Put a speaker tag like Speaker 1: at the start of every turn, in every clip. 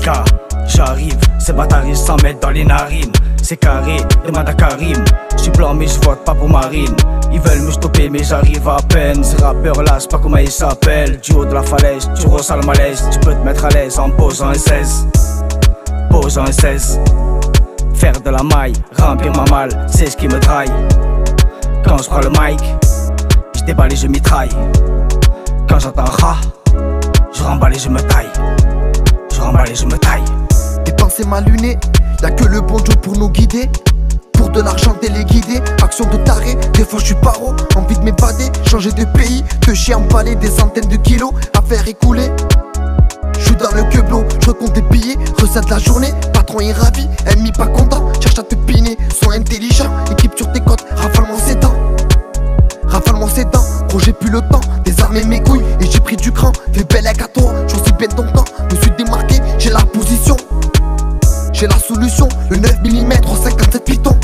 Speaker 1: Malika, j'arrive, ces bâtards ils s'en mettent dans les narines. C'est carré, demande à Karim. J'suis blanc mais j'vote pas pour Marine. Ils veulent me stopper mais j'arrive à peine. Ces rappeurs là, j'sais pas comment ils s'appellent. Du haut de la falaise, tu ressens le malaise. Tu peux te mettre à l'aise en posant un 16. Posant un 16. Faire de la maille, remplir ma malle, c'est ce qui me traille. Quand je prends le mic, je déballe et je mitraille. Quand j'entends ra, je remballe et je me taille. Je remballe et je me taille.
Speaker 2: Des pensées mal lunées, y'a que le bon Dieu pour nous guider. Pour de l'argent téléguidé, action de taré, des fois je suis paro. Envie de m'évader, changer de pays, de chier emballer des centaines de kilos à faire écouler. Je suis dans le queblot, je recompte des billets, recette la journée, patron est ravi, ennemi pas content, cherche à te piner, sois intelligent, équipe sur tes côtes, rafale-moi ses dents. Rafale-moi ses dents, gros j'ai plus le temps, désarmer mes couilles et j'ai pris du cran, fais belle à toi, j'en suis bien ton temps, me suis démarqué, j'ai la position, j'ai la solution, le 9 mm au 57 pitons.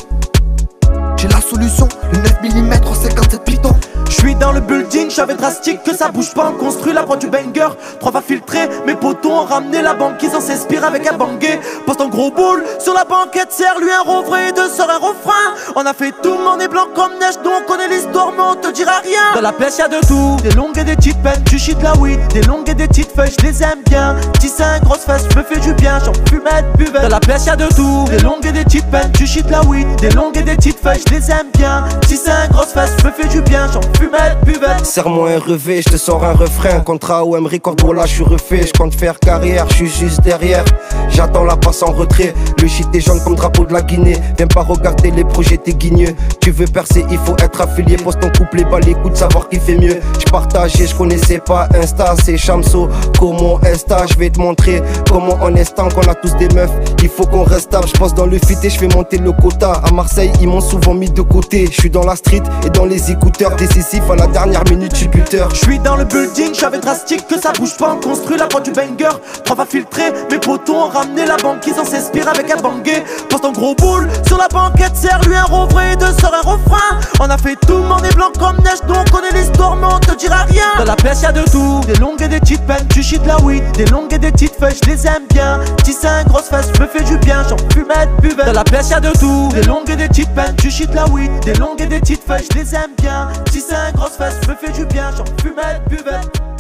Speaker 2: J'ai la solution, le 9 mm au 57 pitons.
Speaker 3: J'suis dans le building, j'avais drastique que ça bouge pas, on construit la voie du banger. 3 va filtrer, mes potos ont ramené la banquise, on s'inspire avec un bangé. Poste en gros boule, sur la banquette, serre-lui un refrain et 2 sœurs un refrain. On a fait tout, mais on est blanc comme neige, donc on connaît l'histoire, mais on te dira rien. Dans la pièce y'a de tout, des longues et des petites peines, tu chies de la weed. Des longues et des petites feuilles, j'les aime bien. Petit sein, grosse fesse, j'me fais du bien, j'en fumette, buvette. Dans la pièce y'a de tout, des longues et des petites peines, tu chies de la weed. Des longues et des petites feuilles, j'les aime bien. Petit sein, grosse fesse, j'me fais du bien, j'en fumette, buvette.
Speaker 4: Serre-moi un revêt, je te sors un refrain. Contrat OM Record, voilà, je suis refait. Je compte faire carrière, je suis juste derrière. J'attends la passe en retrait. Le shit est jaune comme drapeau de la Guinée. Viens pas regarder les projets, t'es guigneux. Tu veux percer, il faut être affilié. Pose ton couplet, bas les coups de savoir qui fait mieux. Je partageais, je connaissais pas Insta, c'est Chamso. Comment Insta, je vais te montrer comment on est tant qu'on a tous des meufs. Il faut qu'on reste stable, je pense dans le fit et je fais monter le quota. À Marseille, ils m'ont souvent mis de côté. Je suis dans la street et dans les écouteurs. Décisif à la dernière minute, je suis buteur.
Speaker 3: J'suis dans le building, j'avais drastique que ça bouge pas, on construit la voie du banger. 3 va filtrer, mes potos ont ramené la banquise, on s'inspire avec un bangé. Poste en gros boule, sur la banquette, serre-lui un refrain et 2 sœurs un refrain. On a fait tout, mais on est blanc comme neige, donc on connaît l'histoire, mais on te dira rien. Dans la pièce y'a de tout, des longues et des petites peines, tu chies de la weed. Des longues et des petites feuilles, j'les aime bien. Petit sein, grosse fesse, j'me fais du bien, j'en fumette, buvette. Dans la pièce y'a de tout, des longues et des petites peines, tu chies de la weed. Des longues et des petites feuilles, j'les aime bien. Petit sein, grosse fesse, j'me fais du bien, j'en fumette, buvette.